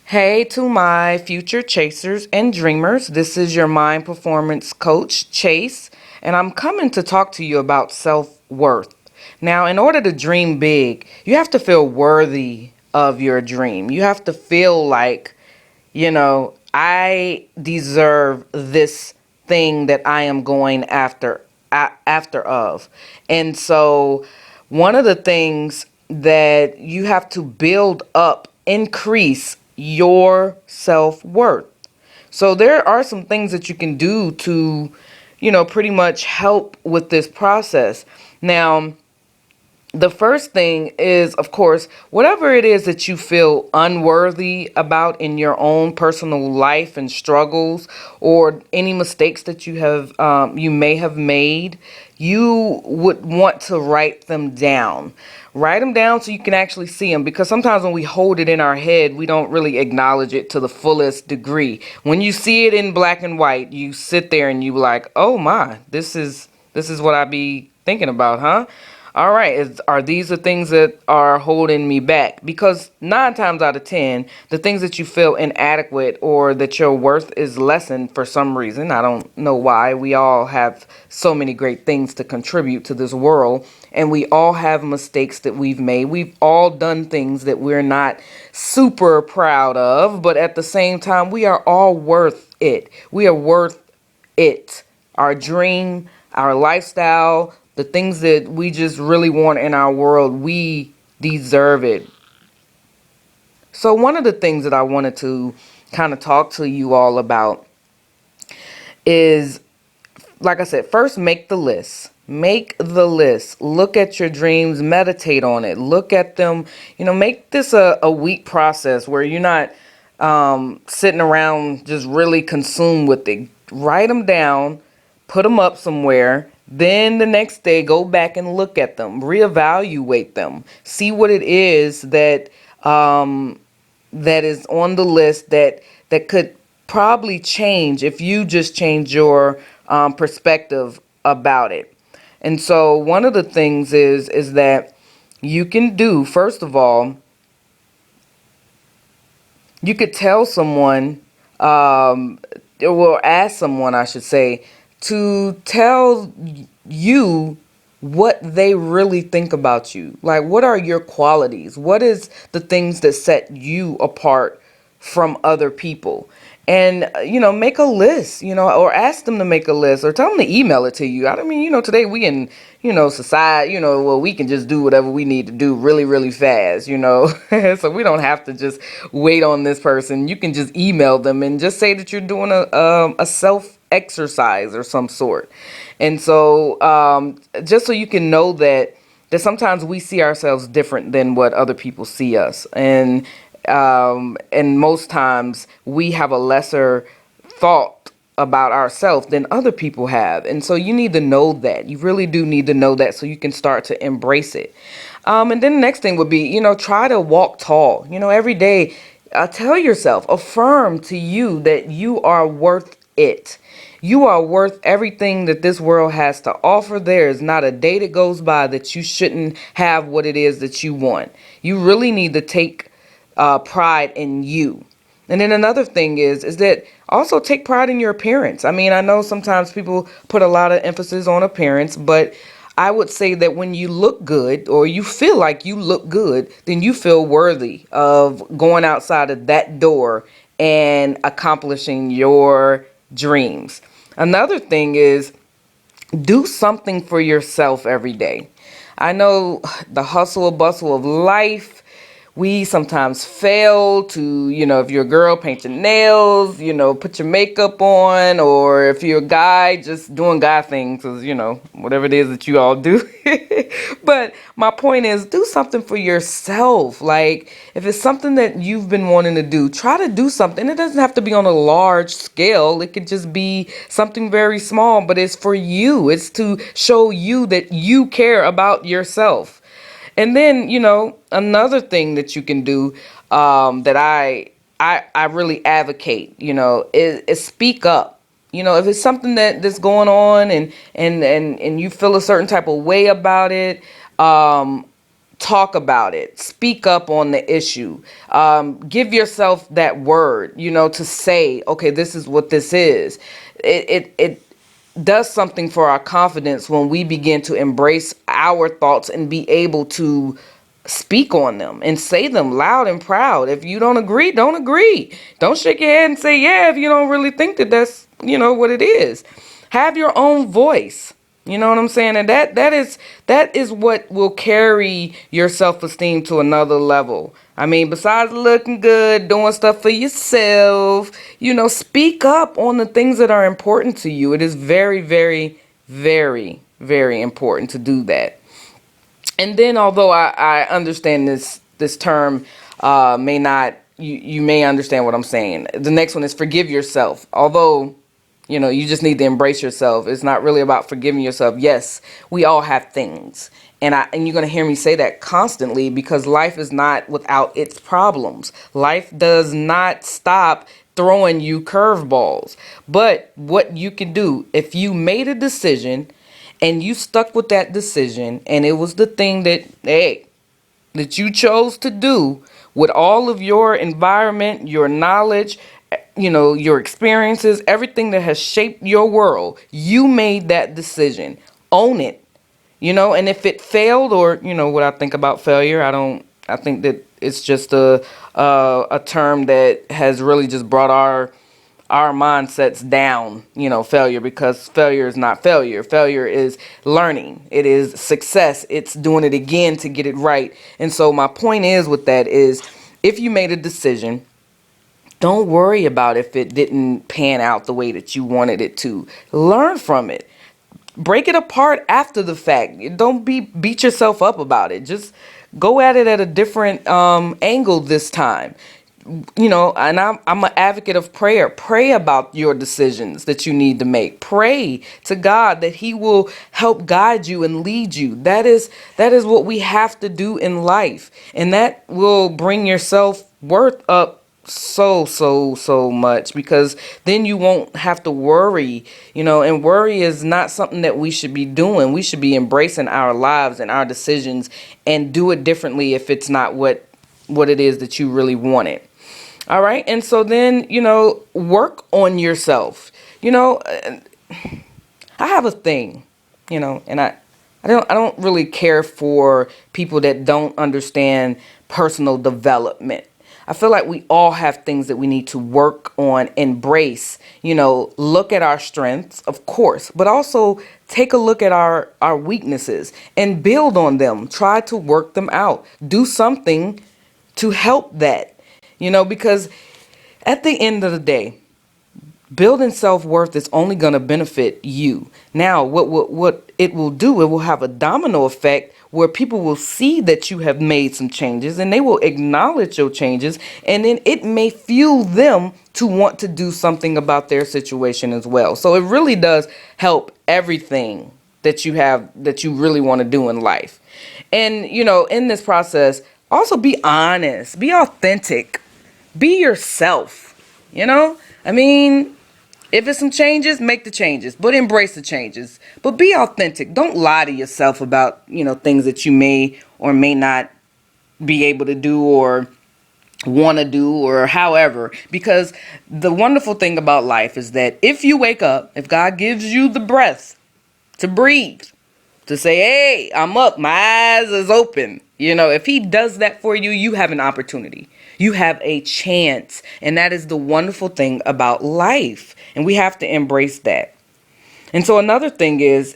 Hey to my future chasers and dreamers. This is your mind performance coach, Chase, and I'm coming to talk to you about self-worth. Now, in order to dream big, you have to feel worthy of your dream. You have to feel like, I deserve this thing that I am going after of. And so one of the things that you have to build up, increase your self-worth. So there are some things that you can do to, pretty much help with this process. Now, the first thing is, of course, whatever it is that you feel unworthy about in your own personal life and struggles, or any mistakes that you may have made, you would want to write them down. Write them down so you can actually see them, because sometimes when we hold it in our head, we don't really acknowledge it to the fullest degree. When you see it in black and white, you sit there and you like, oh my, this is what I be thinking about, huh? All right, are these the things that are holding me back? Because 9 times out of 10, the things that you feel inadequate or that your worth is lessened for some reason, I don't know why. We all have so many great things to contribute to this world, and we all have mistakes that we've made. We've all done things that we're not super proud of, but at the same time, we are all worth it. We are worth it. Our dream, our lifestyle, the things that we just really want in our world, we deserve it. So one of the things that I wanted to kind of talk to you all about is, like I said, first make the list. Make the list. Look at your dreams, meditate on it. Look at them, make this a week process where you're not sitting around just really consumed with it. Write them down, put them up somewhere. Then the next day, go back and look at them, reevaluate them, see what it is that is on the list that could probably change if you just change your perspective about it. And so one of the things is that you can do, first of all, you could tell someone, or ask someone, I should say, to tell you what they really think about you. Like, what are your qualities? What is the things that set you apart from other people? And, make a list, or ask them to make a list, or tell them to email it to you. I mean, today we in, society, well, we can just do whatever we need to do really, really fast, so we don't have to just wait on this person. You can just email them and just say that you're doing a self exercise or some sort. And so, just so you can know that sometimes we see ourselves different than what other people see us. And most times we have a lesser thought about ourselves than other people have. And so you need to know that. You really do need to know that so you can start to embrace it. And then the next thing would be, try to walk tall. Every day, tell yourself, affirm to you that you are worth it. You are worth everything that this world has to offer. There is not a day that goes by that you shouldn't have what it is that you want. You really need to take pride in you. And then another thing is that also take pride in your appearance. I mean, I know sometimes people put a lot of emphasis on appearance, but I would say that when you look good, or you feel like you look good, then you feel worthy of going outside of that door and accomplishing your dreams. Another thing is, do something for yourself every day. I know the hustle and bustle of life, we sometimes fail to, if you're a girl, paint your nails, put your makeup on, or if you're a guy, just doing guy things, whatever it is that you all do. But my point is, do something for yourself. Like, if it's something that you've been wanting to do, try to do something. It doesn't have to be on a large scale. It could just be something very small, but it's for you. It's to show you that you care about yourself. And then, another thing that you can do, that I really advocate, is speak up. If it's something that's going on and you feel a certain type of way about it, talk about it, speak up on the issue, give yourself that word, to say, okay, this is what this is. It does something for our confidence when we begin to embrace our thoughts and be able to speak on them and say them loud and proud. If you don't agree, don't agree. Don't shake your head and say yeah if you don't really think that that's what it is. Have your own voice. You know what I'm saying? And that is what will carry your self-esteem to another level. I mean, besides looking good, doing stuff for yourself, speak up on the things that are important to you. It is very, very, very, very important to do that. And then, although I understand this term may not, you may understand what I'm saying. The next one is forgive yourself. Although, you just need to embrace yourself. It's not really about forgiving yourself. Yes, we all have things. And you're going to hear me say that constantly, because life is not without its problems. Life does not stop throwing you curveballs. But what you can do, if you made a decision and you stuck with that decision, and it was the thing that you chose to do with all of your environment, your knowledge, your experiences, everything that has shaped your world, you made that decision. Own it. And if it failed, or what I think about failure, I think that it's just a term that has really just brought our mindsets down, failure, because failure is not failure. Failure is learning. It is success. It's doing it again to get it right. And so my point is with that is, if you made a decision, don't worry about if it didn't pan out the way that you wanted it to. Learn from it. Break it apart after the fact. Don't beat yourself up about it. Just go at it at a different angle this time. And I'm an advocate of prayer. Pray about your decisions that you need to make. Pray to God that He will help guide you and lead you. That is what we have to do in life. And that will bring your self-worth up so much, because then you won't have to worry, and worry is not something that we should be doing. We should be embracing our lives and our decisions and do it differently if it's not what it is that you really wanted. All right. And so then, work on yourself. I have a thing, and I don't really care for people that don't understand personal development. I feel like we all have things that we need to work on, embrace, look at our strengths, of course, but also take a look at our weaknesses and build on them. Try to work them out. Do something to help that, because at the end of the day, building self-worth is only going to benefit you. Now, what it will do, it will have a domino effect where people will see that you have made some changes, and they will acknowledge your changes, and then it may fuel them to want to do something about their situation as well. So it really does help everything that you have, that you really want to do in life. And, in this process, also be honest, be authentic, be yourself. I mean, if it's some changes, make the changes, but embrace the changes. But be authentic. Don't lie to yourself about, things that you may or may not be able to do or want to do, or however. Because the wonderful thing about life is that if you wake up, if God gives you the breath to breathe, to say, hey, I'm up, my eyes is open. If He does that for you, you have an opportunity. You have a chance. And that is the wonderful thing about life. And we have to embrace that. And so another thing is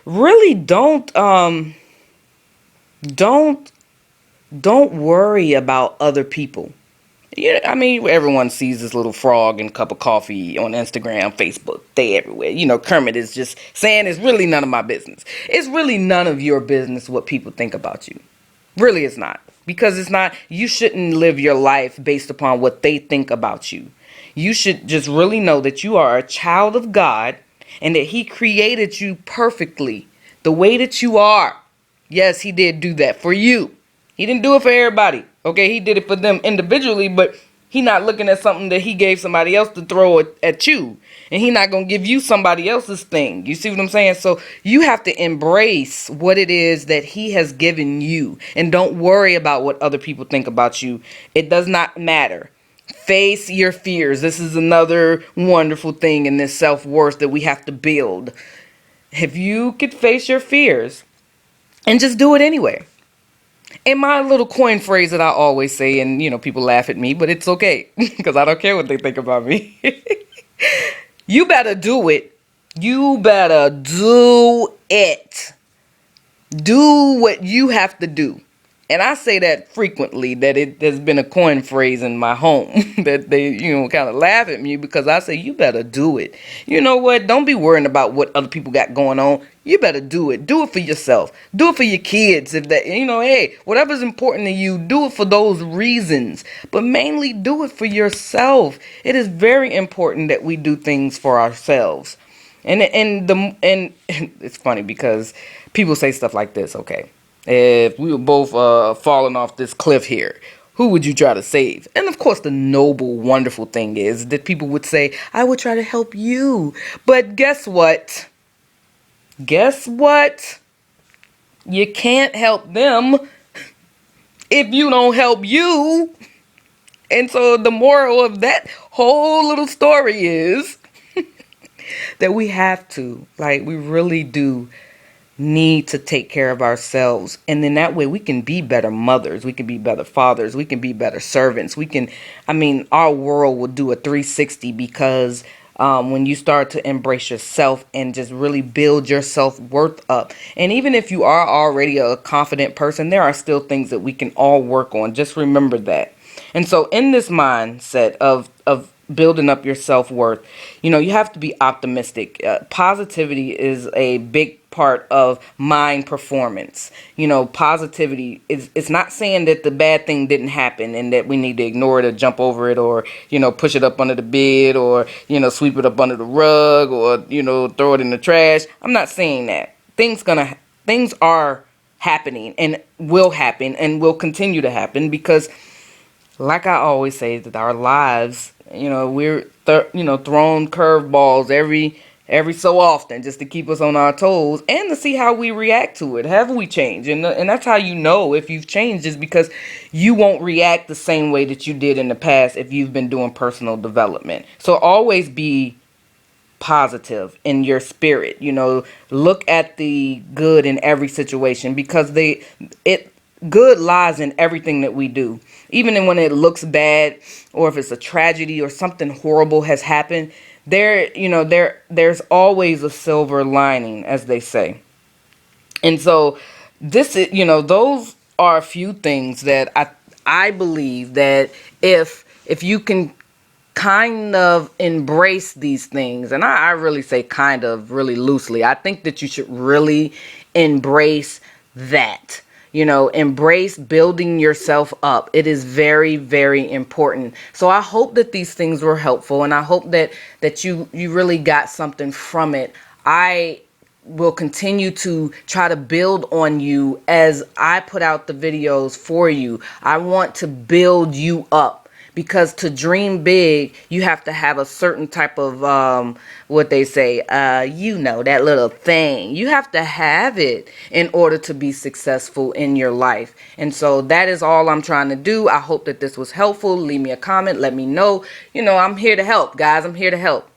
really don't worry about other people. Yeah, I mean, everyone sees this little frog and cup of coffee on Instagram, Facebook. They everywhere. Kermit is just saying it's really none of my business. It's really none of your business what people think about you. Really, it's not. Because it's not. You shouldn't live your life based upon what they think about you. You should just really know that you are a child of God and that He created you perfectly the way that you are. Yes, He did do that for you. He didn't do it for everybody. Okay, He did it for them individually, but He not looking at something that he gave somebody else to throw at you. And he not going to give you somebody else's thing. You see what I'm saying? So you have to embrace what it is that he has given you. And don't worry about what other people think about you. It does not matter. Face your fears. This is another wonderful thing in this self-worth that we have to build. If you could face your fears and just do it anyway. And my little coin phrase that I always say, and people laugh at me, but it's okay because I don't care what they think about me. You better do it. You better do it. Do what you have to do. And I say that frequently, that it has been a coin phrase in my home that they, kind of laugh at me because I say, you better do it. You know what? Don't be worrying about what other people got going on. You better do it. Do it for yourself. Do it for your kids. If that, hey, whatever's important to you, do it for those reasons. But mainly do it for yourself. It is very important that we do things for ourselves. And it's funny because people say stuff like this, okay. If we were both falling off this cliff here, who would you try to save? And of course, the noble, wonderful thing is that people would say, I would try to help you. But guess what? Guess what? You can't help them if you don't help you. And so the moral of that whole little story is that we have to, we really do need to take care of ourselves. And then that way we can be better mothers. We can be better fathers. We can be better servants. Our world will do a 360 because when you start to embrace yourself and just really build your self-worth up. And even if you are already a confident person, there are still things that we can all work on. Just remember that. And so in this mindset of building up your self-worth, you have to be optimistic. Positivity is a big part of mind performance. Positivity is, it's not saying that the bad thing didn't happen and that we need to ignore it or jump over it or, push it up under the bed or, sweep it up under the rug or, throw it in the trash. I'm not saying that. Things are happening and will happen and will continue to happen because, like I always say, that our lives, we're thrown curveballs every so often just to keep us on our toes and to see how we react to it. Have we changed? And that's how you know if you've changed, is because you won't react the same way that you did in the past if you've been doing personal development. So always be positive in your spirit. Look at the good in every situation because good lies in everything that we do. Even when it looks bad or if it's a tragedy or something horrible has happened, there's always a silver lining, as they say. And so this is, those are a few things that I believe that if you can kind of embrace these things, and I really say kind of really loosely, I think that you should really embrace that. Embrace building yourself up. It is very, very important. So I hope that these things were helpful, and I hope that you really got something from it. I will continue to try to build on you as I put out the videos for you. I want to build you up. Because to dream big, you have to have a certain type of, what they say, that little thing. You have to have it in order to be successful in your life. And so that is all I'm trying to do. I hope that this was helpful. Leave me a comment. Let me know. I'm here to help, guys. I'm here to help.